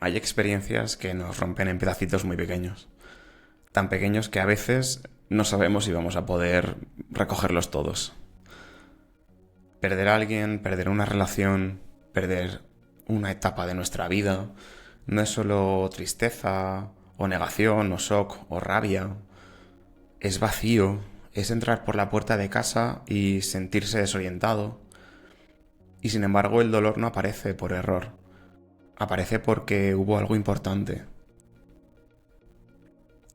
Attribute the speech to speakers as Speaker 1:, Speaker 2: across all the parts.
Speaker 1: Hay experiencias que nos rompen en pedacitos muy pequeños, tan pequeños que a veces no sabemos si vamos a poder recogerlos todos. Perder a alguien, perder una relación, perder una etapa de nuestra vida, no es solo tristeza o negación o shock o rabia, es vacío, es entrar por la puerta de casa y sentirse desorientado. Y sin embargo el dolor no aparece por error, aparece porque hubo algo importante.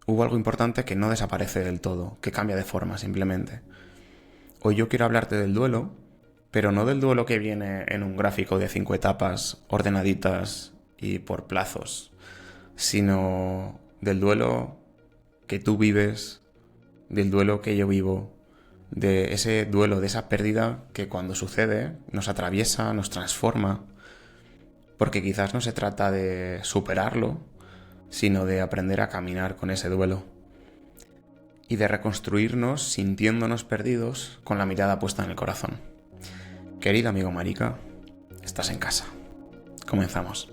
Speaker 1: Hubo algo importante que no desaparece del todo, que cambia de forma simplemente. Hoy yo quiero hablarte del duelo, pero no del duelo que viene en un gráfico de 5 etapas ordenaditas y por plazos, sino del duelo que tú vives, del duelo que yo vivo, de ese duelo, de esa pérdida que cuando sucede nos atraviesa, nos transforma, porque quizás no se trata de superarlo, sino de aprender a caminar con ese duelo y de reconstruirnos sintiéndonos perdidos con la mirada puesta en el corazón. Querido amigo marica, estás en casa. Comenzamos.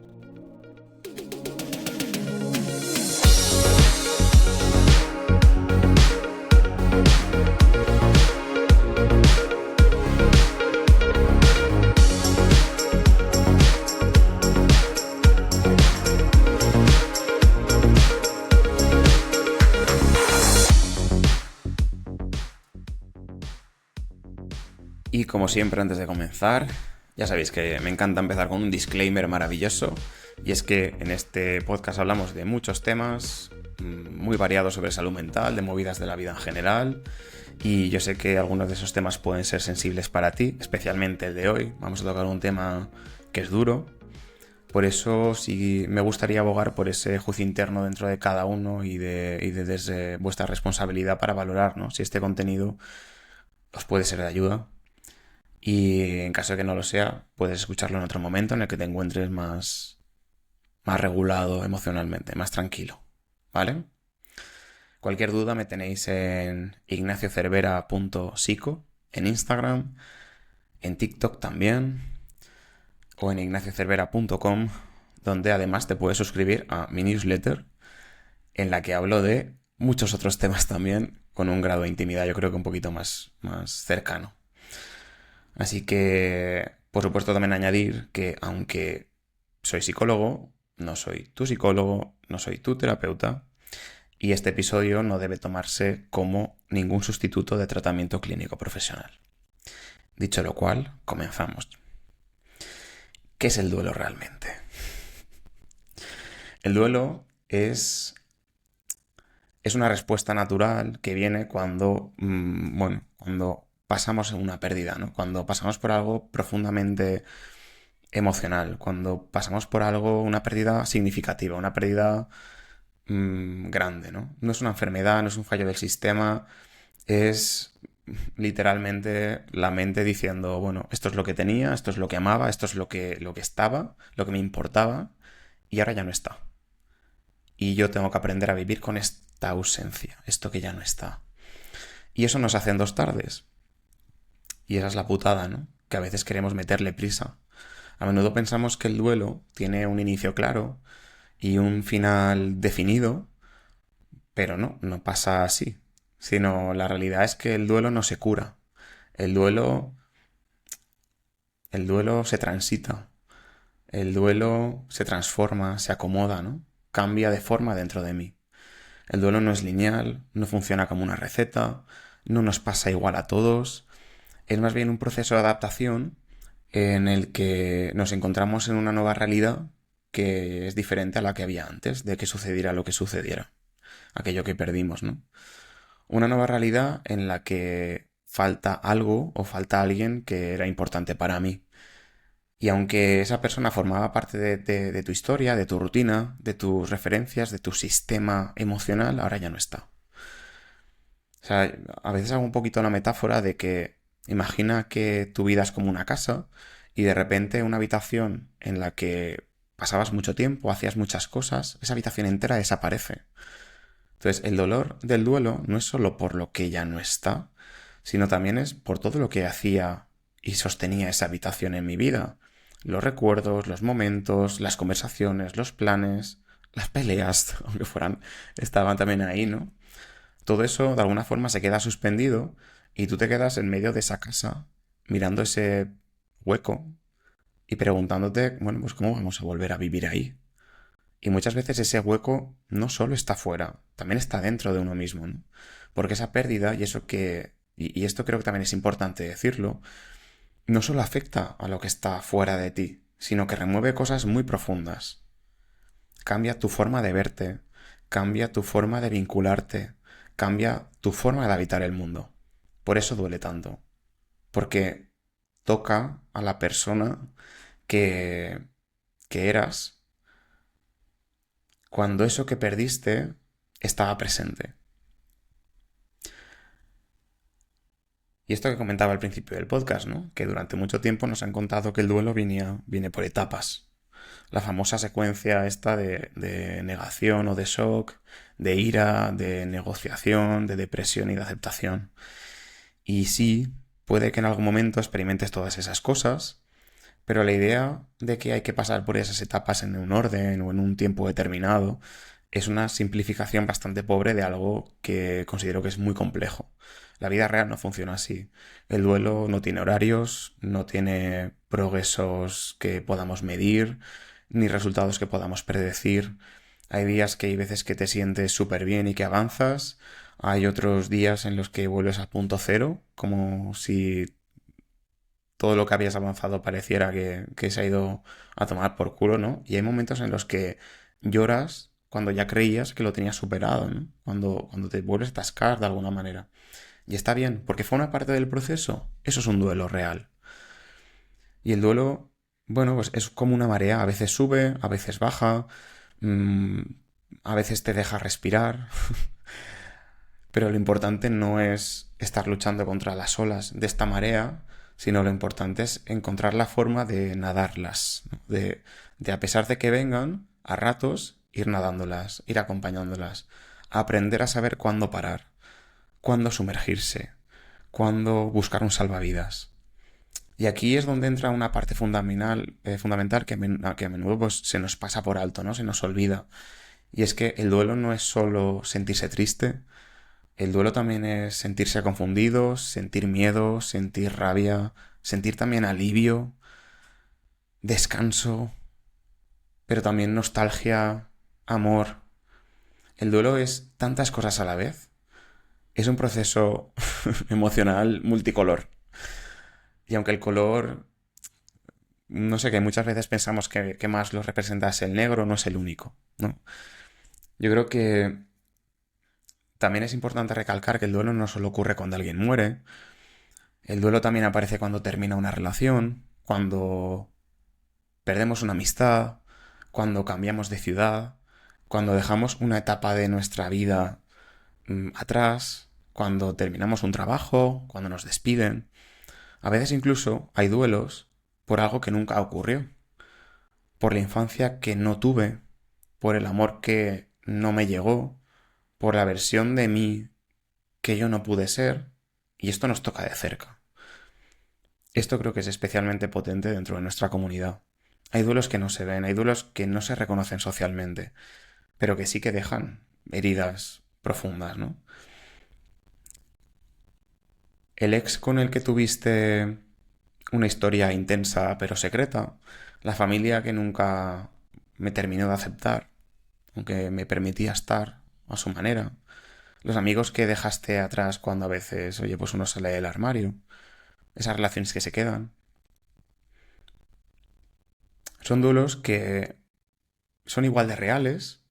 Speaker 1: Y como siempre, antes de comenzar, ya sabéis que me encanta empezar con un disclaimer maravilloso, y es que en este podcast hablamos de muchos temas muy variados sobre salud mental, de movidas de la vida en general, y yo sé que algunos de esos temas pueden ser sensibles para ti, especialmente el de hoy. Vamos a tocar un tema que es duro, por eso sí me gustaría abogar por ese juicio interno dentro de cada uno y desde vuestra responsabilidad para valorar, ¿no?, si este contenido os puede ser de ayuda. Y en caso de que no lo sea, puedes escucharlo en otro momento en el que te encuentres más regulado emocionalmente, más tranquilo, ¿vale? Cualquier duda me tenéis en ignaciocervera.psico, en Instagram, en TikTok también, o en ignaciocervera.com, donde además te puedes suscribir a mi newsletter, en la que hablo de muchos otros temas también, con un grado de intimidad yo creo que un poquito más cercano. Así que, por supuesto, también añadir que aunque soy psicólogo, no soy tu psicólogo, no soy tu terapeuta, y este episodio no debe tomarse como ningún sustituto de tratamiento clínico profesional. Dicho lo cual, comenzamos. ¿Qué es el duelo realmente? El duelo es una respuesta natural que viene cuando pasamos una pérdida, ¿no? Cuando pasamos por algo profundamente emocional, cuando pasamos por algo, una pérdida significativa, una pérdida grande, ¿no? No es una enfermedad, no es un fallo del sistema, es literalmente la mente diciendo, bueno, esto es lo que tenía, esto es lo que amaba, esto es lo que estaba, lo que me importaba, y ahora ya no está. Y yo tengo que aprender a vivir con esta ausencia, esto que ya no está. Y eso nos hace en 2 tardes. Y esa es la putada, ¿no? Que a veces queremos meterle prisa. A menudo pensamos que el duelo tiene un inicio claro y un final definido, pero no pasa así. Sino la realidad es que el duelo no se cura. El duelo se transita. El duelo se transforma, se acomoda, ¿no? Cambia de forma dentro de mí. El duelo no es lineal, no funciona como una receta, no nos pasa igual a todos. Es más bien un proceso de adaptación en el que nos encontramos en una nueva realidad que es diferente a la que había antes de que sucediera lo que sucediera, aquello que perdimos, ¿no? Una nueva realidad en la que falta algo o falta alguien que era importante para mí. Y aunque esa persona formaba parte de tu historia, de tu rutina, de tus referencias, de tu sistema emocional, ahora ya no está. O sea, a veces hago un poquito la metáfora de que imagina que tu vida es como una casa y de repente una habitación en la que pasabas mucho tiempo, hacías muchas cosas, esa habitación entera desaparece. Entonces, el dolor del duelo no es solo por lo que ya no está, sino también es por todo lo que hacía y sostenía esa habitación en mi vida. los recuerdos, los momentos, las conversaciones, los planes, las peleas, aunque estaban también ahí, ¿no? Todo eso de alguna forma se queda suspendido y tú te quedas en medio de esa casa mirando ese hueco y preguntándote, bueno, pues cómo vamos a volver a vivir ahí. Y muchas veces ese hueco no solo está fuera, también está dentro de uno mismo, ¿no? Porque esa pérdida y eso y esto creo que también es importante decirlo, no solo afecta a lo que está fuera de ti, sino que remueve cosas muy profundas. Cambia tu forma de verte, cambia tu forma de vincularte, cambia tu forma de habitar el mundo. Por eso duele tanto, porque toca a la persona que, que eras cuando eso que perdiste estaba presente. Y esto que comentaba al principio del podcast, ¿no? Que durante mucho tiempo nos han contado que el duelo viene por etapas. La famosa secuencia esta de negación o de shock, de ira, de negociación, de depresión y de aceptación. Y sí, puede que en algún momento experimentes todas esas cosas, pero la idea de que hay que pasar por esas etapas en un orden o en un tiempo determinado es una simplificación bastante pobre de algo que considero que es muy complejo. La vida real no funciona así. El duelo no tiene horarios, no tiene progresos que podamos medir, ni resultados que podamos predecir. Hay días que hay veces que te sientes súper bien y que avanzas. Hay otros días en los que vuelves a punto cero, como si todo lo que habías avanzado pareciera que se ha ido a tomar por culo, ¿no? Y hay momentos en los que lloras cuando ya creías que lo tenías superado, ¿no? Cuando te vuelves a atascar de alguna manera. Y está bien, porque fue una parte del proceso. Eso es un duelo real. Y el duelo, bueno, pues es como una marea. A veces sube, a veces baja, mmm, a veces te deja respirar. Pero lo importante no es estar luchando contra las olas de esta marea, sino lo importante es encontrar la forma de nadarlas, ¿no? De a pesar de que vengan, a ratos, ir nadándolas, ir acompañándolas, aprender a saber cuándo parar, cuándo sumergirse, cuándo buscar un salvavidas. Y aquí es donde entra una parte fundamental que a menudo pues, se nos pasa por alto, ¿no? Se nos olvida. Y es que el duelo no es solo sentirse triste, el duelo también es sentirse confundido, sentir miedo, sentir rabia, sentir también alivio, descanso, pero también nostalgia, amor. El duelo es tantas cosas a la vez. Es un proceso emocional multicolor. Y aunque el color, no sé, que muchas veces pensamos que más lo representa es el negro, no es el único, ¿no? Yo creo que también es importante recalcar que el duelo no solo ocurre cuando alguien muere. El duelo también aparece cuando termina una relación, cuando perdemos una amistad, cuando cambiamos de ciudad, cuando dejamos una etapa de nuestra vida atrás, cuando terminamos un trabajo, cuando nos despiden. A veces incluso hay duelos por algo que nunca ocurrió, por la infancia que no tuve, por el amor que no me llegó, por la versión de mí que yo no pude ser, y esto nos toca de cerca. Esto creo que es especialmente potente dentro de nuestra comunidad. Hay duelos que no se ven, hay duelos que no se reconocen socialmente, pero que sí que dejan heridas profundas, ¿no? El ex con el que tuviste una historia intensa pero secreta, la familia que nunca me terminó de aceptar, aunque me permitía estar a su manera, los amigos que dejaste atrás cuando a veces, oye, pues uno sale del armario, esas relaciones que se quedan, son duelos que son igual de reales,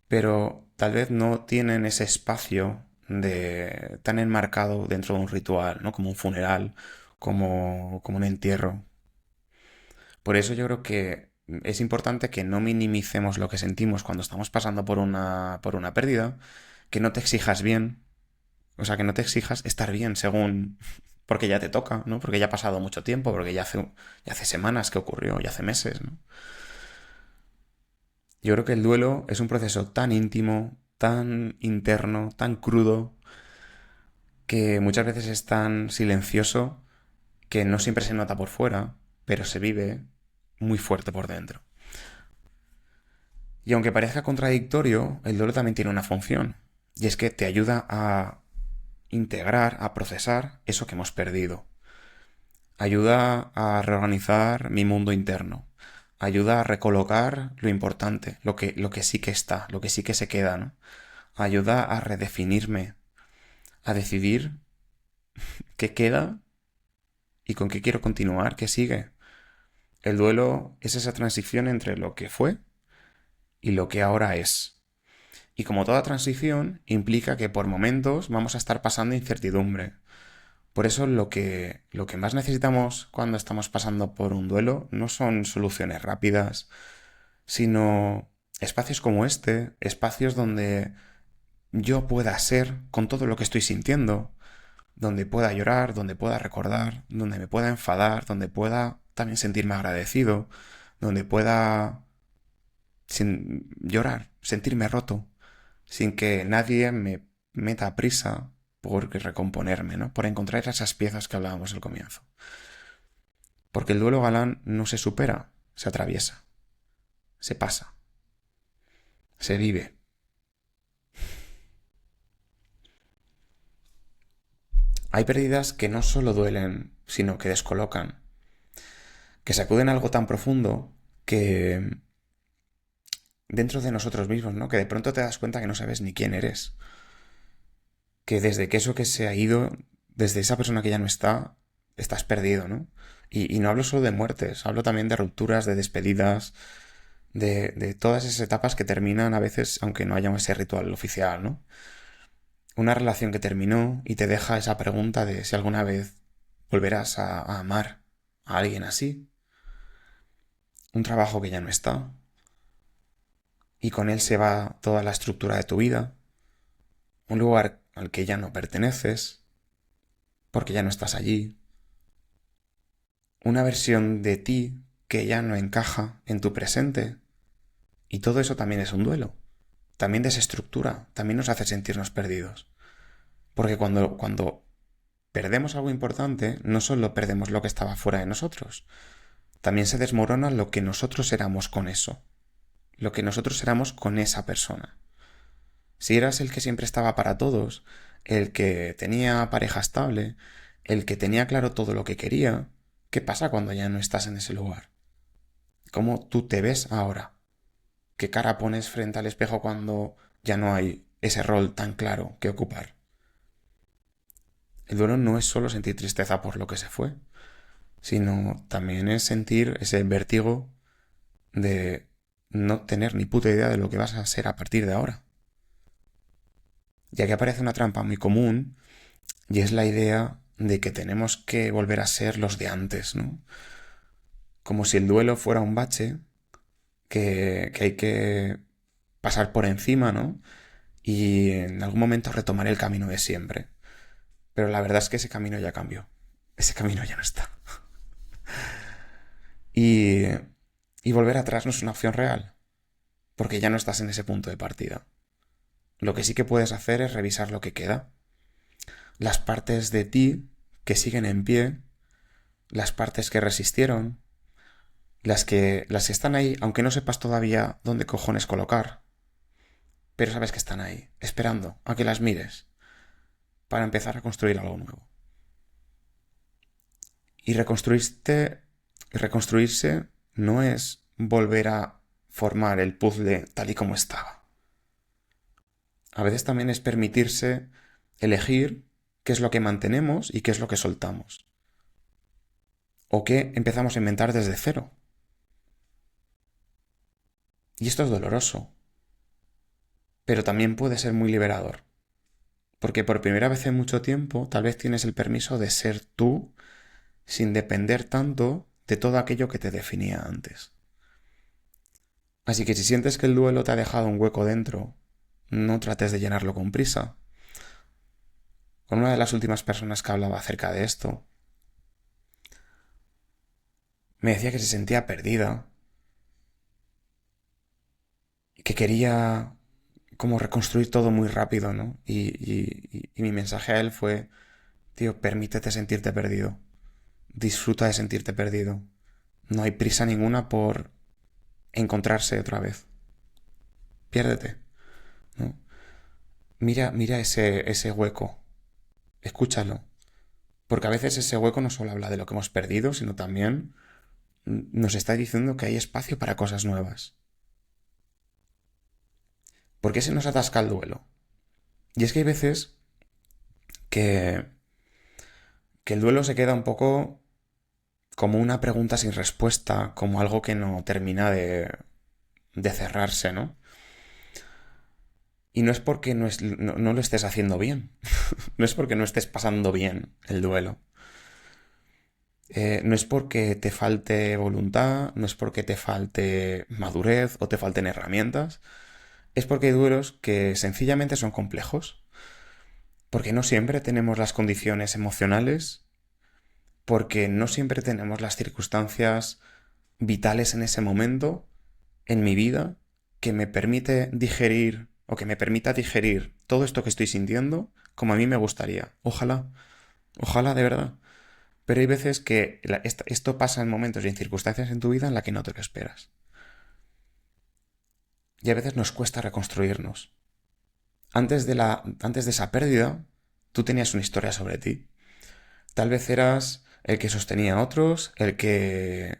Speaker 1: pero tal vez no tienen ese espacio tan enmarcado dentro de un ritual, ¿no? Como un funeral, como un entierro. Por eso yo creo que es importante que no minimicemos lo que sentimos cuando estamos pasando por una pérdida, que no te exijas bien, o sea, que no te exijas estar bien según porque ya te toca, ¿no? Porque ya ha pasado mucho tiempo, porque ya hace semanas que ocurrió, ya hace meses, ¿no? Yo creo que el duelo es un proceso tan íntimo, tan interno, tan crudo, que muchas veces es tan silencioso que no siempre se nota por fuera, pero se vive muy fuerte por dentro. Y aunque parezca contradictorio, el duelo también tiene una función, y es que te ayuda a integrar, a procesar eso que hemos perdido. Ayuda a reorganizar mi mundo interno. Ayuda a recolocar lo importante, lo que sí que está, lo que sí que se queda, ¿no? Ayuda a redefinirme, a decidir qué queda y con qué quiero continuar, qué sigue. El duelo es esa transición entre lo que fue y lo que ahora es. Y como toda transición, implica que por momentos vamos a estar pasando incertidumbre. Por eso lo que más necesitamos cuando estamos pasando por un duelo no son soluciones rápidas, sino espacios como este, espacios donde yo pueda ser con todo lo que estoy sintiendo, donde pueda llorar, donde pueda recordar, donde me pueda enfadar, donde pueda también sentirme agradecido, donde pueda sin llorar, sentirme roto, sin que nadie me meta prisa por recomponerme, ¿no? Por encontrar esas piezas que hablábamos al comienzo. Porque el duelo galán no se supera, se atraviesa, se pasa, se vive. Hay pérdidas que no solo duelen, sino que descolocan, que sacuden algo tan profundo que dentro de nosotros mismos, ¿no? Que de pronto te das cuenta que no sabes ni quién eres. Que desde que eso que se ha ido, desde esa persona que ya no está, estás perdido, ¿no? Y no hablo solo de muertes, hablo también de rupturas, de despedidas, de todas esas etapas que terminan a veces, aunque no haya ese ritual oficial, ¿no? Una relación que terminó y te deja esa pregunta de si alguna vez volverás a amar a alguien así. Un trabajo que ya no está. Y con él se va toda la estructura de tu vida. Un lugar al que ya no perteneces, porque ya no estás allí. Una versión de ti que ya no encaja en tu presente. Y todo eso también es un duelo. También desestructura, también nos hace sentirnos perdidos. Porque cuando perdemos algo importante, no solo perdemos lo que estaba fuera de nosotros, también se desmorona lo que nosotros éramos con eso, lo que nosotros éramos con esa persona. Si eras el que siempre estaba para todos, el que tenía pareja estable, el que tenía claro todo lo que quería, ¿qué pasa cuando ya no estás en ese lugar? ¿Cómo tú te ves ahora? ¿Qué cara pones frente al espejo cuando ya no hay ese rol tan claro que ocupar? El duelo no es solo sentir tristeza por lo que se fue, sino también es sentir ese vértigo de no tener ni puta idea de lo que vas a ser a partir de ahora. Ya que aparece una trampa muy común y es la idea de que tenemos que volver a ser los de antes, ¿no? Como si el duelo fuera un bache que hay que pasar por encima, ¿no? Y en algún momento retomar el camino de siempre. Pero la verdad es que ese camino ya cambió. Ese camino ya no está. Y, y volver atrás no es una opción real, porque ya no estás en ese punto de partida. Lo que sí que puedes hacer es revisar lo que queda. Las partes de ti que siguen en pie, las partes que resistieron, las que están ahí, aunque no sepas todavía dónde cojones colocar, pero sabes que están ahí, esperando a que las mires, para empezar a construir algo nuevo. Y reconstruirse no es volver a formar el puzzle tal y como estaba. A veces también es permitirse elegir qué es lo que mantenemos y qué es lo que soltamos. O qué empezamos a inventar desde cero. Y esto es doloroso, pero también puede ser muy liberador. Porque por primera vez en mucho tiempo tal vez tienes el permiso de ser tú sin depender tanto de todo aquello que te definía antes. Así que si sientes que el duelo te ha dejado un hueco dentro, no trates de llenarlo con prisa. Con una de las últimas personas que hablaba acerca de esto, me decía que se sentía perdida y que quería como reconstruir todo muy rápido, ¿no? Y mi mensaje a él fue, tío, permítete sentirte perdido. Disfruta de sentirte perdido. No hay prisa ninguna por encontrarse otra vez. Piérdete, ¿no? Mira ese hueco. Escúchalo. Porque a veces ese hueco no solo habla de lo que hemos perdido, sino también nos está diciendo que hay espacio para cosas nuevas. ¿Por qué se nos atasca el duelo? Y es que hay veces que, que el duelo se queda un poco como una pregunta sin respuesta, como algo que no termina de cerrarse, ¿no? Y no es porque no lo estés haciendo bien, no es porque no estés pasando bien el duelo. No es porque te falte voluntad, no es porque te falte madurez o te falten herramientas, es porque hay duelos que sencillamente son complejos, porque no siempre tenemos las condiciones emocionales, porque no siempre tenemos las circunstancias vitales en ese momento, en mi vida, que me permite digerir o que me permita digerir todo esto que estoy sintiendo como a mí me gustaría. Ojalá, ojalá de verdad. Pero hay veces que esto pasa en momentos y en circunstancias en tu vida en la que no te lo esperas. Y a veces nos cuesta reconstruirnos. Antes de esa pérdida, tú tenías una historia sobre ti. Tal vez eras el que sostenía a otros, el que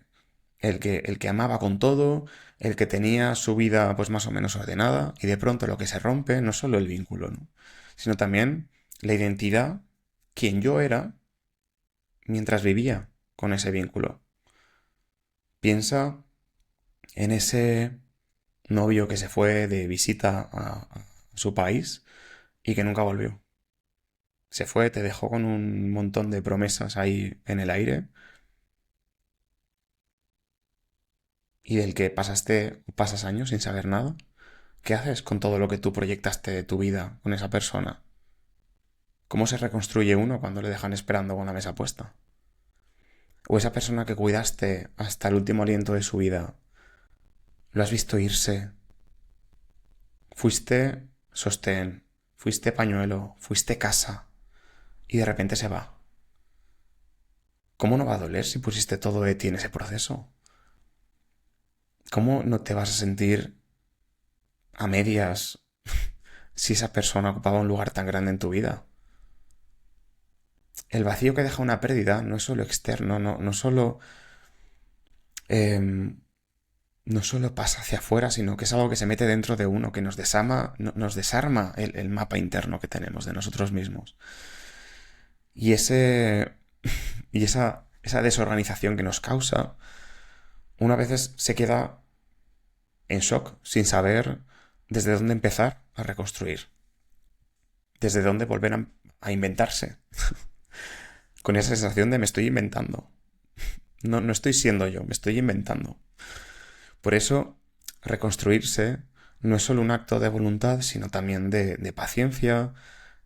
Speaker 1: amaba con todo, el que tenía su vida pues más o menos ordenada, y de pronto lo que se rompe no es solo el vínculo, ¿no? Sino también la identidad, quien yo era mientras vivía con ese vínculo. Piensa en ese novio que se fue de visita a su país y que nunca volvió. Se fue, te dejó con un montón de promesas ahí en el aire y del que pasas años sin saber nada. ¿Qué haces con todo lo que tú proyectaste de tu vida con esa persona? ¿Cómo se reconstruye uno cuando le dejan esperando con la mesa puesta? ¿O esa persona que cuidaste hasta el último aliento de su vida, lo has visto irse? Fuiste sostén, fuiste pañuelo, fuiste casa y de repente se va. ¿Cómo no va a doler si pusiste todo de ti en ese proceso? ¿Cómo no te vas a sentir a medias si esa persona ocupaba un lugar tan grande en tu vida? El vacío que deja una pérdida no es solo externo, no solo, em, no solo pasa hacia afuera, sino que es algo que se mete dentro de uno, que nos desarma el mapa interno que tenemos de nosotros mismos. Y esa desorganización que nos causa, una vez se queda en shock, sin saber desde dónde empezar a reconstruir, desde dónde volver a inventarse, con esa sensación de me estoy inventando. No estoy siendo yo, me estoy inventando. Por eso, reconstruirse no es solo un acto de voluntad, sino también de paciencia,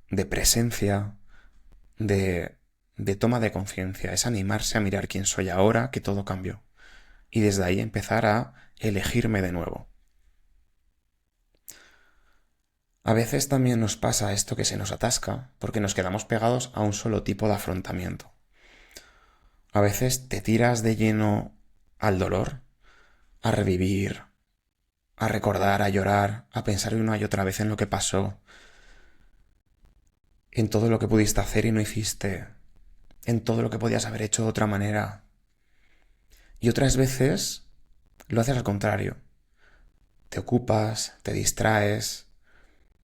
Speaker 1: de presencia, de, de toma de conciencia. Es animarse a mirar quién soy ahora, que todo cambió. Y desde ahí empezar a elegirme de nuevo. A veces también nos pasa esto que se nos atasca porque nos quedamos pegados a un solo tipo de afrontamiento. A veces te tiras de lleno al dolor, a revivir, a recordar, a llorar, a pensar una y otra vez en lo que pasó, en todo lo que pudiste hacer y no hiciste, en todo lo que podías haber hecho de otra manera. Y otras veces lo haces al contrario. Te ocupas, te distraes,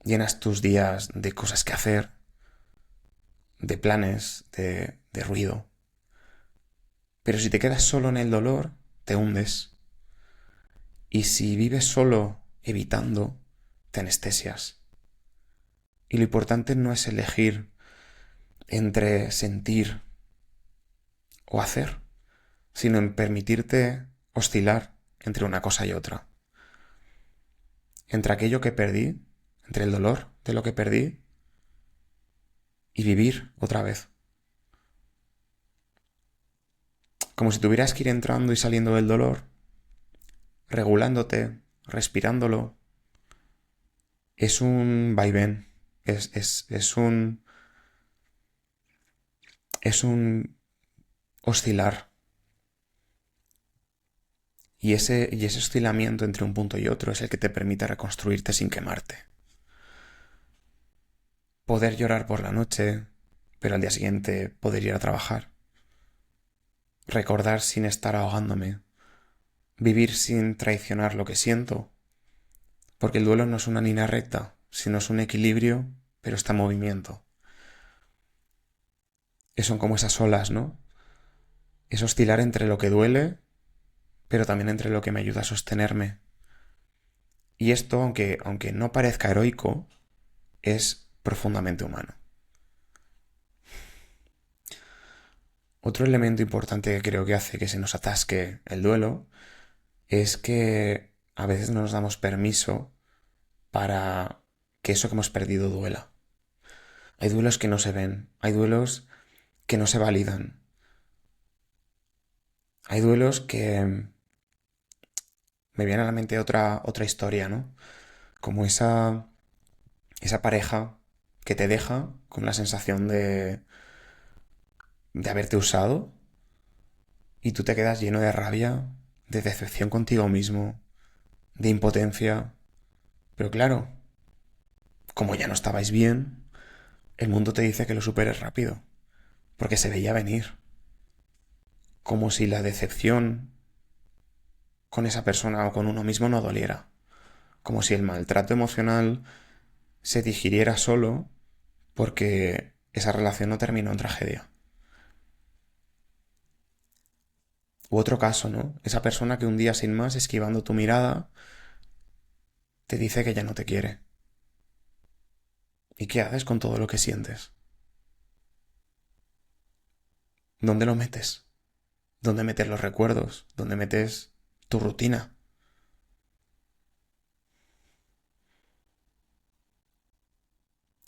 Speaker 1: llenas tus días de cosas que hacer, de planes, de ruido. Pero si te quedas solo en el dolor, te hundes. Y si vives solo evitando, te anestesias. Y lo importante no es elegir entre sentir o hacer, sino en permitirte oscilar entre una cosa y otra. Entre aquello que perdí, entre el dolor de lo que perdí y vivir otra vez. Como si tuvieras que ir entrando y saliendo del dolor, regulándote, respirándolo. Es un vaivén, es un oscilar. Y ese oscilamiento entre un punto y otro es el que te permite reconstruirte sin quemarte. Poder llorar por la noche, pero al día siguiente poder ir a trabajar. Recordar sin estar ahogándome. Vivir sin traicionar lo que siento. Porque el duelo no es una línea recta, sino es un equilibrio, pero está en movimiento. Son como esas olas, ¿no? Es oscilar entre lo que duele, pero también entre lo que me ayuda a sostenerme. Y esto, aunque no parezca heroico, es profundamente humano. Otro elemento importante que creo que hace que se nos atasque el duelo es que a veces no nos damos permiso para que eso que hemos perdido duela. Hay duelos que no se ven, hay duelos que no se validan, hay duelos que me viene a la mente otra historia, ¿no? Como esa pareja que te deja con la sensación de haberte usado y tú te quedas lleno de rabia, de decepción contigo mismo, de impotencia. Pero claro, como ya no estabais bien, el mundo te dice que lo superes rápido, porque se veía venir. Como si la decepción con esa persona o con uno mismo no doliera. Como si el maltrato emocional se digiriera solo porque esa relación no terminó en tragedia. U otro caso, ¿no? Esa persona que un día sin más, esquivando tu mirada, te dice que ya no te quiere. ¿Y qué haces con todo lo que sientes? ¿Dónde lo metes? ¿Dónde metes los recuerdos? ¿Dónde metes tu rutina?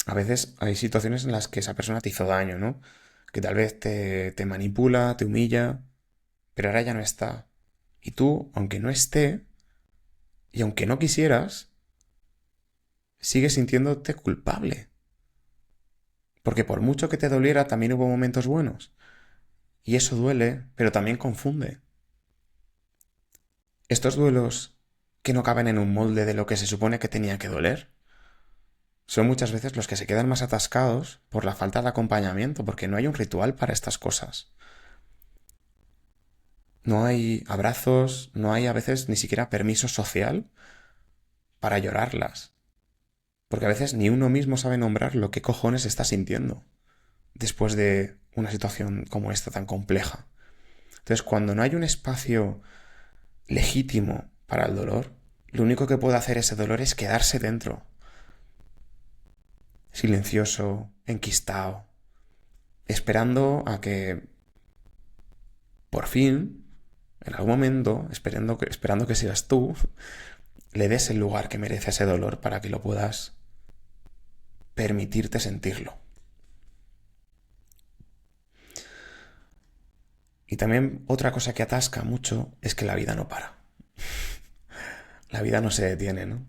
Speaker 1: A veces hay situaciones en las que esa persona te hizo daño, ¿no? Que tal vez te manipula, te humilla, pero ahora ya no está. Y tú, aunque no esté, y aunque no quisieras, sigues sintiéndote culpable. Porque por mucho que te doliera, también hubo momentos buenos. Y eso duele, pero también confunde. Estos duelos que no caben en un molde de lo que se supone que tenía que doler, son muchas veces los que se quedan más atascados por la falta de acompañamiento, porque no hay un ritual para estas cosas. No hay abrazos, no hay a veces ni siquiera permiso social para llorarlas. Porque a veces ni uno mismo sabe nombrar lo que cojones está sintiendo después de una situación como esta tan compleja. Entonces, cuando no hay un espacio legítimo para el dolor, lo único que puede hacer ese dolor es quedarse dentro, silencioso, enquistado, esperando a que, por fin, en algún momento, esperando que seas tú, le des el lugar que merece ese dolor para que lo puedas permitirte sentirlo. Y también otra cosa que atasca mucho es que la vida no para. La vida no se detiene, ¿no?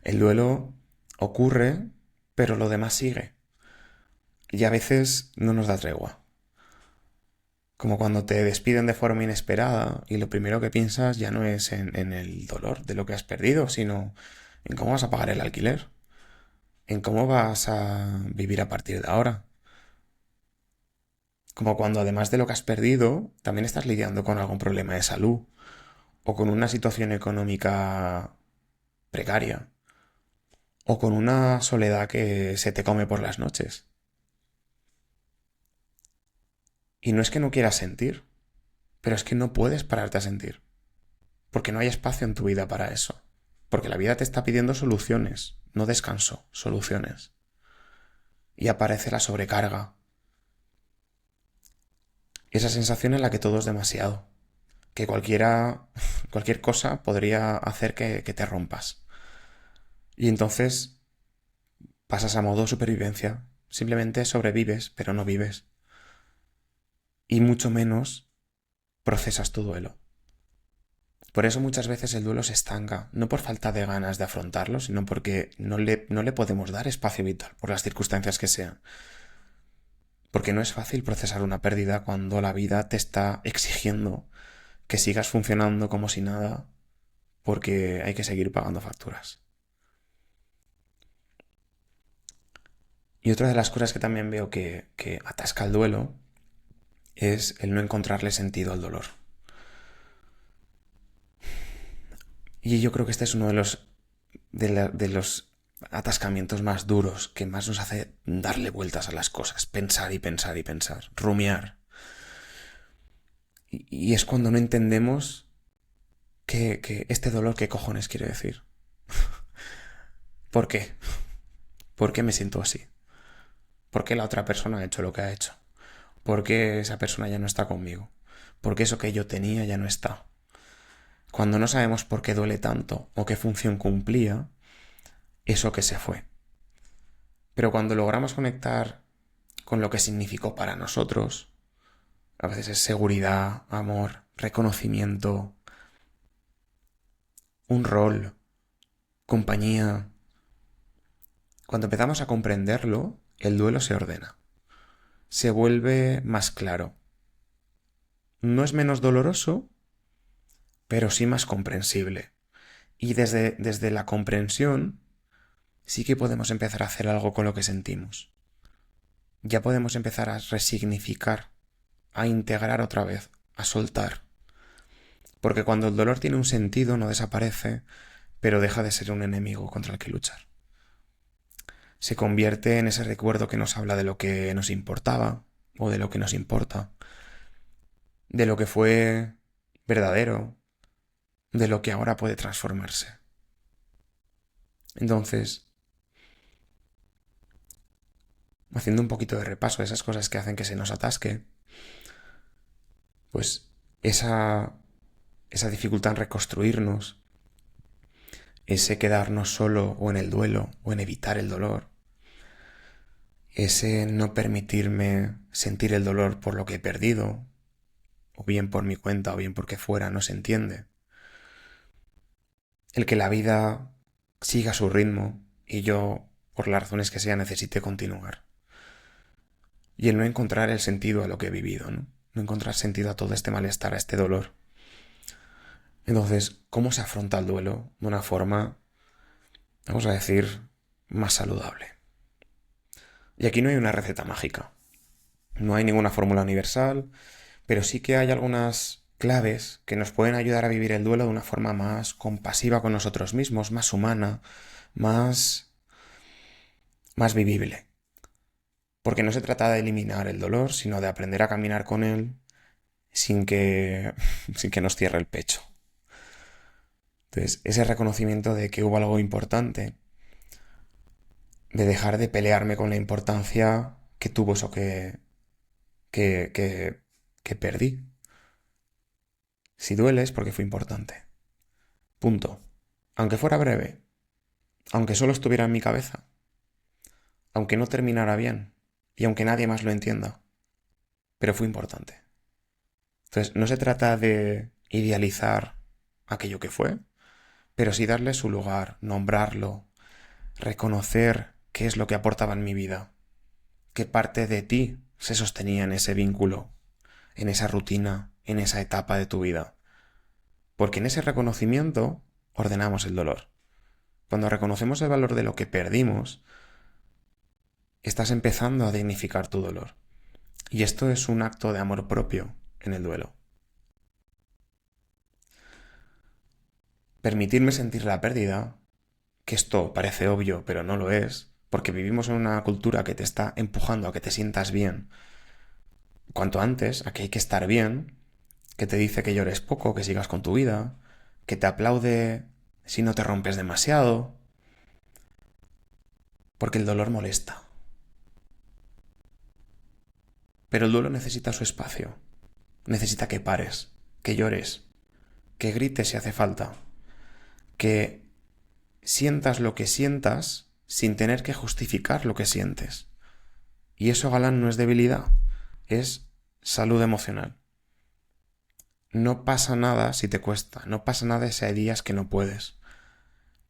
Speaker 1: El duelo ocurre, pero lo demás sigue. Y a veces no nos da tregua. Como cuando te despiden de forma inesperada y lo primero que piensas ya no es en el dolor de lo que has perdido, sino en cómo vas a pagar el alquiler, en cómo vas a vivir a partir de ahora. Como cuando además de lo que has perdido, también estás lidiando con algún problema de salud o con una situación económica precaria o con una soledad que se te come por las noches. Y no es que no quieras sentir, pero es que no puedes pararte a sentir, porque no hay espacio en tu vida para eso, porque la vida te está pidiendo soluciones, no descanso, soluciones. Y aparece la sobrecarga, esa sensación en la que todo es demasiado, que cualquier cosa podría hacer que te rompas. Y entonces pasas a modo supervivencia, simplemente sobrevives, pero no vives. Y mucho menos procesas tu duelo. Por eso muchas veces el duelo se estanca, no por falta de ganas de afrontarlo, sino porque no le podemos dar espacio vital, por las circunstancias que sean. Porque no es fácil procesar una pérdida cuando la vida te está exigiendo que sigas funcionando como si nada, porque hay que seguir pagando facturas. Y otra de las cosas que también veo que atasca el duelo es el no encontrarle sentido al dolor. Y yo creo que este es uno de los atascamientos más duros, que más nos hace darle vueltas a las cosas, pensar y pensar y pensar, rumiar. Y es cuando no entendemos que este dolor, ¿qué cojones quiere decir? ¿Por qué? ¿Por qué me siento así? ¿Por qué la otra persona ha hecho lo que ha hecho? ¿Por qué esa persona ya no está conmigo? ¿Por qué eso que yo tenía ya no está? Cuando no sabemos por qué duele tanto o qué función cumplía, eso que se fue. Pero cuando logramos conectar con lo que significó para nosotros, a veces es seguridad, amor, reconocimiento, un rol, compañía. Cuando empezamos a comprenderlo, el duelo se ordena, se vuelve más claro. No es menos doloroso, pero sí más comprensible. Y desde la comprensión sí que podemos empezar a hacer algo con lo que sentimos. Ya podemos empezar a resignificar, a integrar otra vez, a soltar. Porque cuando el dolor tiene un sentido no desaparece, pero deja de ser un enemigo contra el que luchar. Se convierte en ese recuerdo que nos habla de lo que nos importaba o de lo que nos importa, de lo que fue verdadero, de lo que ahora puede transformarse. Entonces, haciendo un poquito de repaso de esas cosas que hacen que se nos atasque, pues esa dificultad en reconstruirnos, ese quedarnos solo o en el duelo o en evitar el dolor, ese no permitirme sentir el dolor por lo que he perdido, o bien por mi cuenta o bien porque fuera, no se entiende. El que la vida siga su ritmo y yo, por las razones que sea, necesite continuar. Y el no encontrar el sentido a lo que he vivido, ¿no? No encontrar sentido a todo este malestar, a este dolor. Entonces, ¿cómo se afronta el duelo de una forma, vamos a decir, más saludable? Y aquí no hay una receta mágica. No hay ninguna fórmula universal, pero sí que hay algunas claves que nos pueden ayudar a vivir el duelo de una forma más compasiva con nosotros mismos, más humana, más, más vivible. Porque no se trata de eliminar el dolor, sino de aprender a caminar con él sin que, sin que nos cierre el pecho. Entonces, ese reconocimiento de que hubo algo importante, de dejar de pelearme con la importancia que tuvo eso que, que, que perdí. Si duele es porque fue importante. Punto. Aunque fuera breve, aunque solo estuviera en mi cabeza, aunque no terminara bien y aunque nadie más lo entienda, pero fue importante. Entonces, no se trata de idealizar aquello que fue, pero sí darle su lugar, nombrarlo, reconocer qué es lo que aportaba en mi vida, qué parte de ti se sostenía en ese vínculo, en esa rutina, en esa etapa de tu vida. Porque en ese reconocimiento ordenamos el dolor. Cuando reconocemos el valor de lo que perdimos, estás empezando a dignificar tu dolor. Y esto es un acto de amor propio en el duelo. Permitirme sentir la pérdida, que esto parece obvio, pero no lo es, porque vivimos en una cultura que te está empujando a que te sientas bien. Cuanto antes, a que hay que estar bien, que te dice que llores poco, que sigas con tu vida, que te aplaude si no te rompes demasiado, porque el dolor molesta. Pero el duelo necesita su espacio, necesita que pares, que llores, que grites si hace falta, que sientas lo que sientas sin tener que justificar lo que sientes. Y eso, Galán, no es debilidad, es salud emocional. No pasa nada si te cuesta, no pasa nada si hay días que no puedes.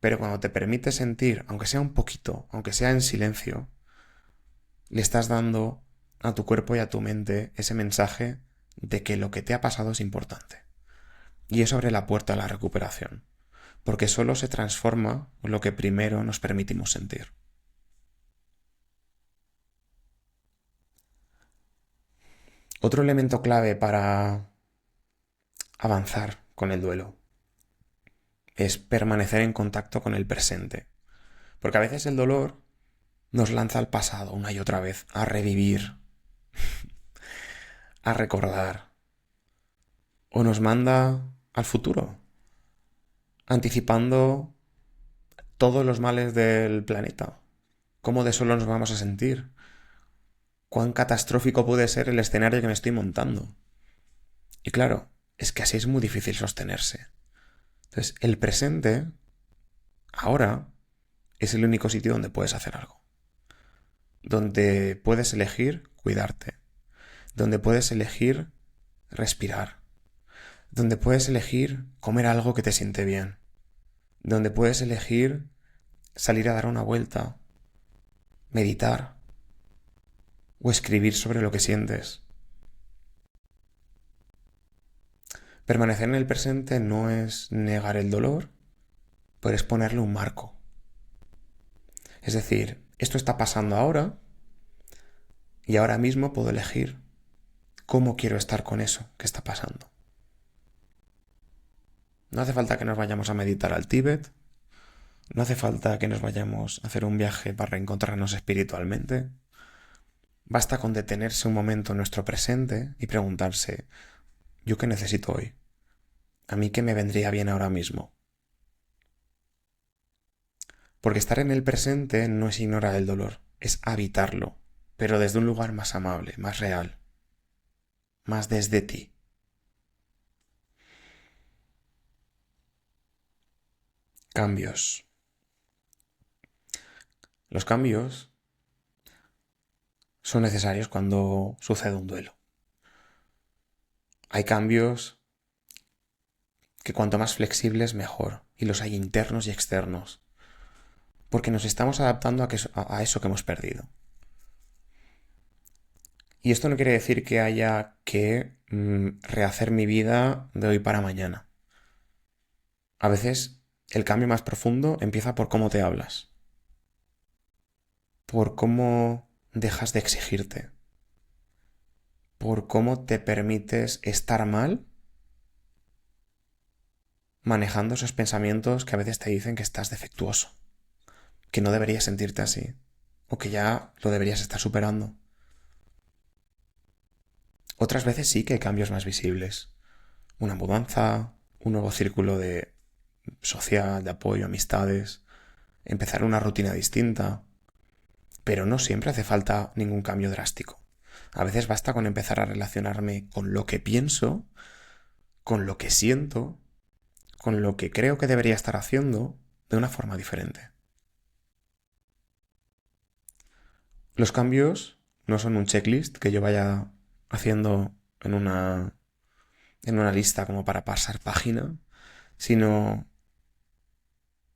Speaker 1: Pero cuando te permites sentir, aunque sea un poquito, aunque sea en silencio, le estás dando a tu cuerpo y a tu mente ese mensaje de que lo que te ha pasado es importante. Y eso abre la puerta a la recuperación, porque solo se transforma lo que primero nos permitimos sentir. Otro elemento clave para avanzar con el duelo es permanecer en contacto con el presente. Porque a veces el dolor nos lanza al pasado una y otra vez, a revivir, a recordar, o nos manda al futuro, anticipando todos los males del planeta. ¿Cómo de solo nos vamos a sentir? ¿Cuán catastrófico puede ser el escenario que me estoy montando? Y claro, es que así es muy difícil sostenerse. Entonces, el presente, ahora, es el único sitio donde puedes hacer algo. Donde puedes elegir cuidarte. Donde puedes elegir respirar. Donde puedes elegir comer algo que te siente bien. Donde puedes elegir salir a dar una vuelta, meditar o escribir sobre lo que sientes. Permanecer en el presente no es negar el dolor, pero es ponerle un marco. Es decir, esto está pasando ahora y ahora mismo puedo elegir cómo quiero estar con eso que está pasando. No hace falta que nos vayamos a meditar al Tíbet, no hace falta que nos vayamos a hacer un viaje para reencontrarnos espiritualmente. Basta con detenerse un momento en nuestro presente y preguntarse, ¿yo qué necesito hoy? ¿A mí qué me vendría bien ahora mismo? Porque estar en el presente no es ignorar el dolor, es habitarlo, pero desde un lugar más amable, más real, más desde ti. Cambios. Los cambios son necesarios cuando sucede un duelo. Hay cambios que cuanto más flexibles mejor, y los hay internos y externos, porque nos estamos adaptando a eso que hemos perdido. Y esto no quiere decir que haya que rehacer mi vida de hoy para mañana. A veces el cambio más profundo empieza por cómo te hablas, por cómo dejas de exigirte, por cómo te permites estar mal manejando esos pensamientos que a veces te dicen que estás defectuoso, que no deberías sentirte así, o que ya lo deberías estar superando. Otras veces sí que hay cambios más visibles. Una mudanza, un nuevo círculo social, de apoyo, amistades, empezar una rutina distinta. Pero no siempre hace falta ningún cambio drástico. A veces basta con empezar a relacionarme con lo que pienso, con lo que siento, con lo que creo que debería estar haciendo de una forma diferente. Los cambios no son un checklist que yo vaya haciendo en una lista como para pasar página, sino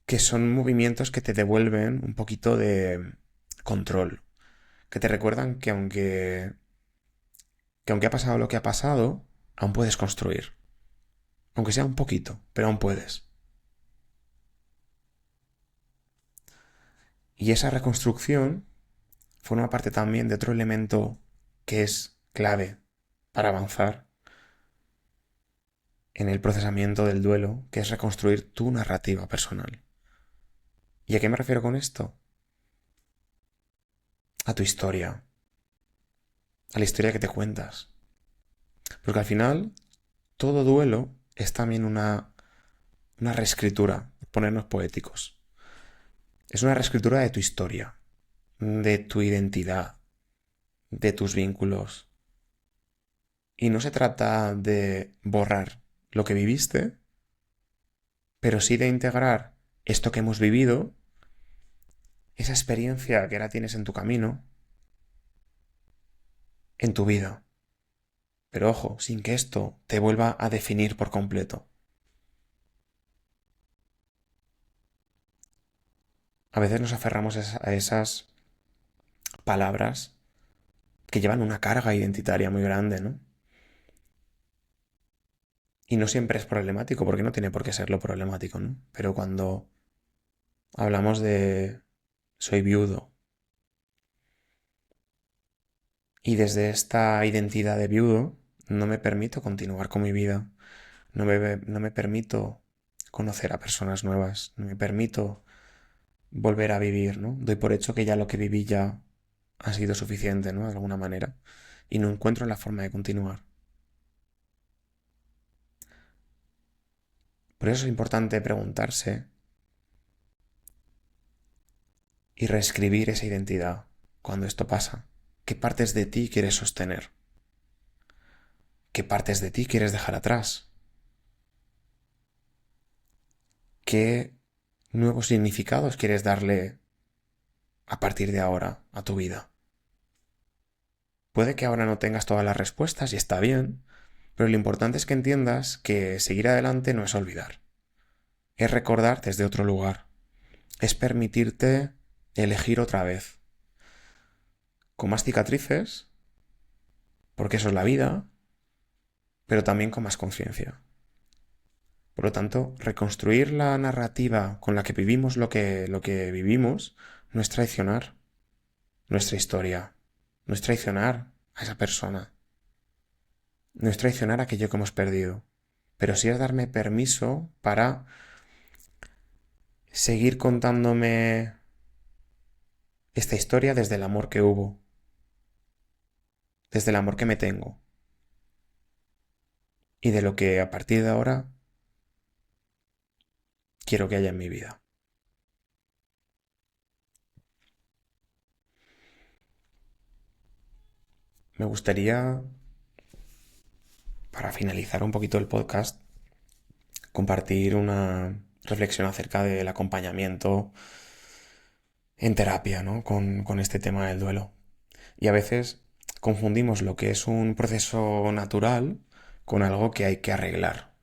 Speaker 1: que son movimientos que te devuelven un poquito de control, que te recuerdan que aunque ha pasado lo que ha pasado, aún puedes construir. Aunque sea un poquito, pero aún puedes. Y esa reconstrucción forma parte también de otro elemento que es clave para avanzar en el procesamiento del duelo, que es reconstruir tu narrativa personal. ¿Y a qué me refiero con esto? A tu historia, a la historia que te cuentas. Porque al final, todo duelo es también una reescritura, ponernos poéticos. Es una reescritura de tu historia, de tu identidad, de tus vínculos. Y no se trata de borrar lo que viviste, pero sí de integrar esto que hemos vivido, esa experiencia que ahora tienes en tu camino, en tu vida. Pero ojo, sin que esto te vuelva a definir por completo. A veces nos aferramos a esas palabras que llevan una carga identitaria muy grande, ¿no? Y no siempre es problemático, porque no tiene por qué serlo problemático, ¿no? Pero cuando hablamos de soy viudo y desde esta identidad de viudo no me permito continuar con mi vida, no me permito conocer a personas nuevas, no me permito volver a vivir, ¿no? Doy por hecho que ya lo que viví ya ha sido suficiente, ¿no? De alguna manera. Y no encuentro la forma de continuar. Por eso es importante preguntarse y reescribir esa identidad cuando esto pasa. ¿Qué partes de ti quieres sostener? ¿Qué partes de ti quieres dejar atrás? ¿Qué nuevos significados quieres darle a partir de ahora a tu vida? Puede que ahora no tengas todas las respuestas y está bien, pero lo importante es que entiendas que seguir adelante no es olvidar, es recordar desde otro lugar, es permitirte elegir otra vez, con más cicatrices, porque eso es la vida, pero también con más conciencia. Por lo tanto, reconstruir la narrativa con la que vivimos lo que vivimos no es traicionar nuestra historia, no es traicionar a esa persona, no es traicionar aquello que hemos perdido, pero sí es darme permiso para seguir contándome esta historia desde el amor que hubo, desde el amor que me tengo y de lo que a partir de ahora quiero que haya en mi vida. Me gustaría, para finalizar un poquito el podcast, compartir una reflexión acerca del acompañamiento en terapia, ¿no? Con este tema del duelo. Y a veces confundimos lo que es un proceso natural con algo que hay que arreglar.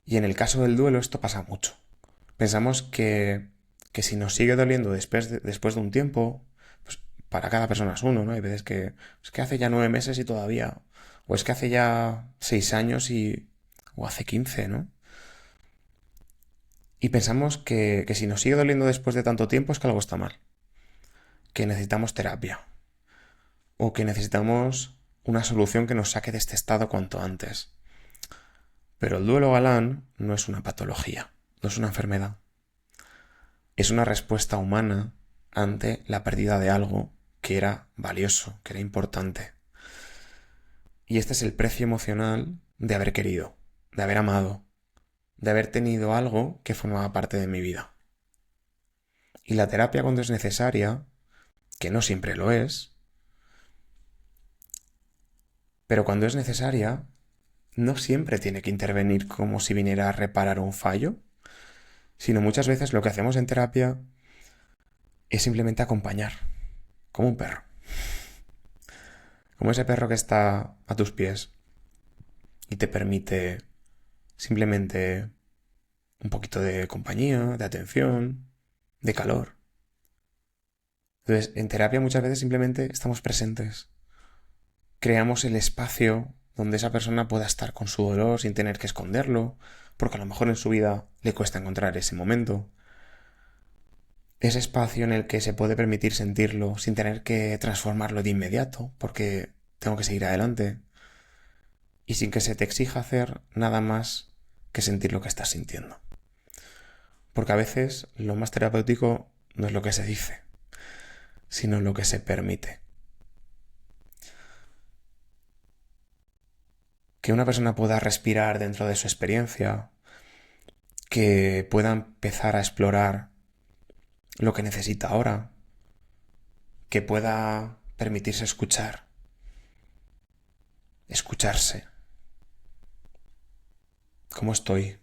Speaker 1: Y en el caso del duelo esto pasa mucho. Pensamos que si nos sigue doliendo después de un tiempo, pues para cada persona es uno, ¿no? Hay veces que es que hace ya 9 meses y todavía, o es que hace ya 6 años o hace 15, ¿no? Y pensamos que si nos sigue doliendo después de tanto tiempo es que algo está mal, que necesitamos terapia o que necesitamos una solución que nos saque de este estado cuanto antes. Pero el duelo galán no es una patología, no es una enfermedad. Es una respuesta humana ante la pérdida de algo que era valioso, que era importante. Y este es el precio emocional de haber querido, de haber amado, de haber tenido algo que formaba parte de mi vida. Y la terapia cuando es necesaria, que no siempre lo es, pero cuando es necesaria, no siempre tiene que intervenir como si viniera a reparar un fallo, sino muchas veces lo que hacemos en terapia es simplemente acompañar, como un perro, como ese perro que está a tus pies y te permite simplemente un poquito de compañía, de atención, de calor. Entonces, en terapia muchas veces simplemente estamos presentes, creamos el espacio donde esa persona pueda estar con su dolor sin tener que esconderlo, porque a lo mejor en su vida le cuesta encontrar ese momento. Ese espacio en el que se puede permitir sentirlo sin tener que transformarlo de inmediato, porque tengo que seguir adelante, y sin que se te exija hacer nada más que sentir lo que estás sintiendo. Porque a veces lo más terapéutico no es lo que se dice, sino lo que se permite. Que una persona pueda respirar dentro de su experiencia, que pueda empezar a explorar lo que necesita ahora, que pueda permitirse escucharse. ¿Cómo estoy?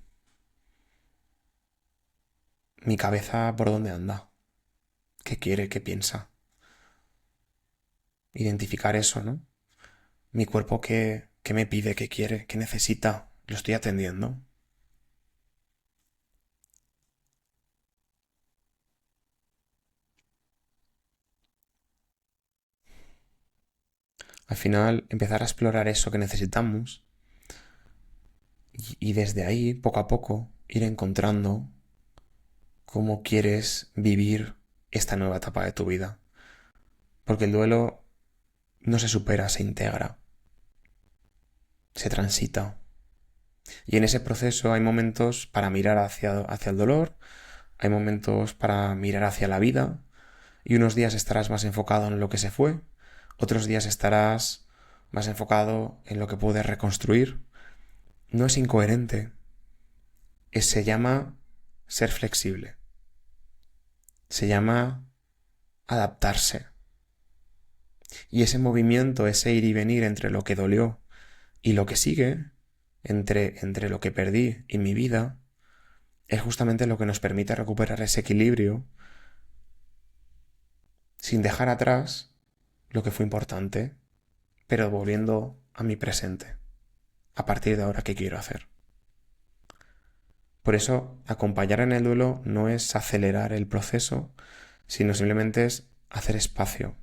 Speaker 1: Mi cabeza por dónde anda, qué quiere, qué piensa. Identificar eso, ¿no? Mi cuerpo qué me pide, qué quiere, qué necesita, lo estoy atendiendo. Al final, empezar a explorar eso que necesitamos Y desde ahí, poco a poco, ir encontrando cómo quieres vivir esta nueva etapa de tu vida. Porque el duelo no se supera, se integra, se transita. Y en ese proceso hay momentos para mirar hacia el dolor, hay momentos para mirar hacia la vida, y unos días estarás más enfocado en lo que se fue, otros días estarás más enfocado en lo que puedes reconstruir. No es incoherente, se llama ser flexible, se llama adaptarse. Y ese movimiento, ese ir y venir entre lo que dolió y lo que sigue, entre lo que perdí y mi vida, es justamente lo que nos permite recuperar ese equilibrio sin dejar atrás lo que fue importante, pero volviendo a mi presente, a partir de ahora, ¿qué quiero hacer? Por eso, acompañar en el duelo no es acelerar el proceso, sino simplemente es hacer espacio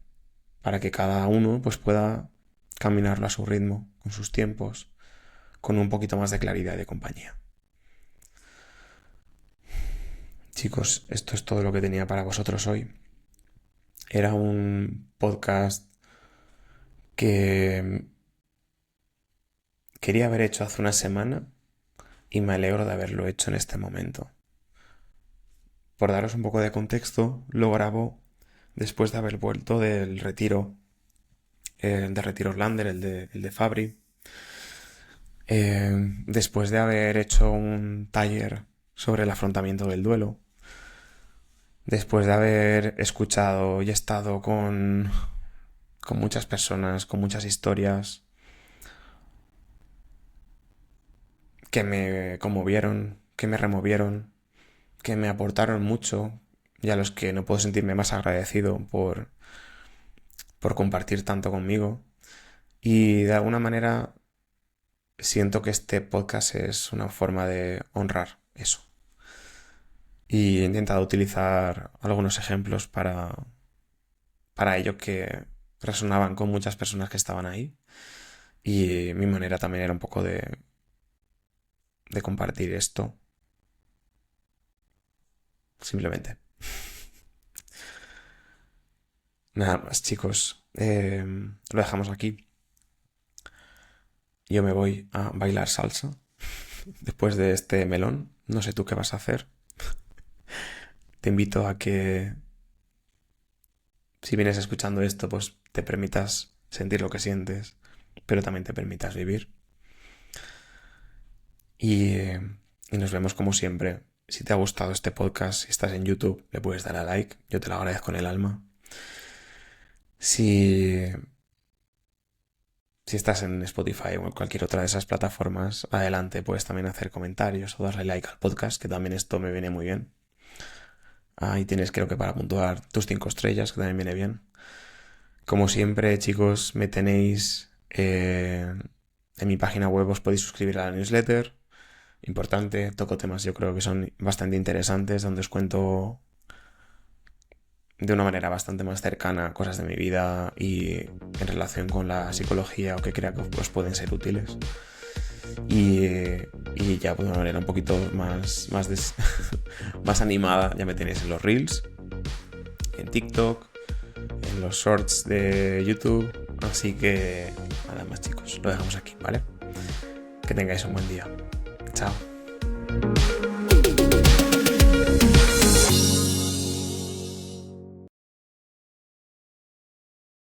Speaker 1: para que cada uno pues, pueda caminarlo a su ritmo, con sus tiempos, con un poquito más de claridad y de compañía. Chicos, esto es todo lo que tenía para vosotros hoy. Era un podcast que quería haber hecho hace una semana y me alegro de haberlo hecho en este momento. Por daros un poco de contexto, lo grabo después de haber vuelto del retiro, de Retiro Orlander, el de Fabri. Después de haber hecho un taller sobre el afrontamiento del duelo. Después de haber escuchado y estado con muchas personas, con muchas historias que me conmovieron, que me removieron, que me aportaron mucho y a los que no puedo sentirme más agradecido por compartir tanto conmigo. Y de alguna manera siento que este podcast es una forma de honrar eso. Y he intentado utilizar algunos ejemplos para ello que resonaban con muchas personas que estaban ahí. Y mi manera también era un poco de compartir esto. Simplemente. Nada más, chicos. Lo dejamos aquí. Yo me voy a bailar salsa después de este melón. No sé tú qué vas a hacer. Te invito a que, si vienes escuchando esto, pues te permitas sentir lo que sientes, pero también te permitas vivir. Y nos vemos como siempre. Si te ha gustado este podcast, si estás en YouTube, le puedes dar a like. Yo te lo agradezco en el alma. Si estás en Spotify o en cualquier otra de esas plataformas, adelante, puedes también hacer comentarios o darle like al podcast, que también esto me viene muy bien. Ahí tienes, creo que para puntuar tus 5 estrellas, que también viene bien. Como siempre, chicos, me tenéis en mi página web, os podéis suscribir a la newsletter. Importante, toco temas yo creo que son bastante interesantes, donde os cuento de una manera bastante más cercana cosas de mi vida y en relación con la psicología o que crea que os pueden ser útiles. Y ya pues, de una manera un poquito más más animada, ya me tenéis en los Reels, en TikTok, en los Shorts de YouTube. Así que nada más, chicos, lo dejamos aquí, ¿vale? Que tengáis un buen día. Chao.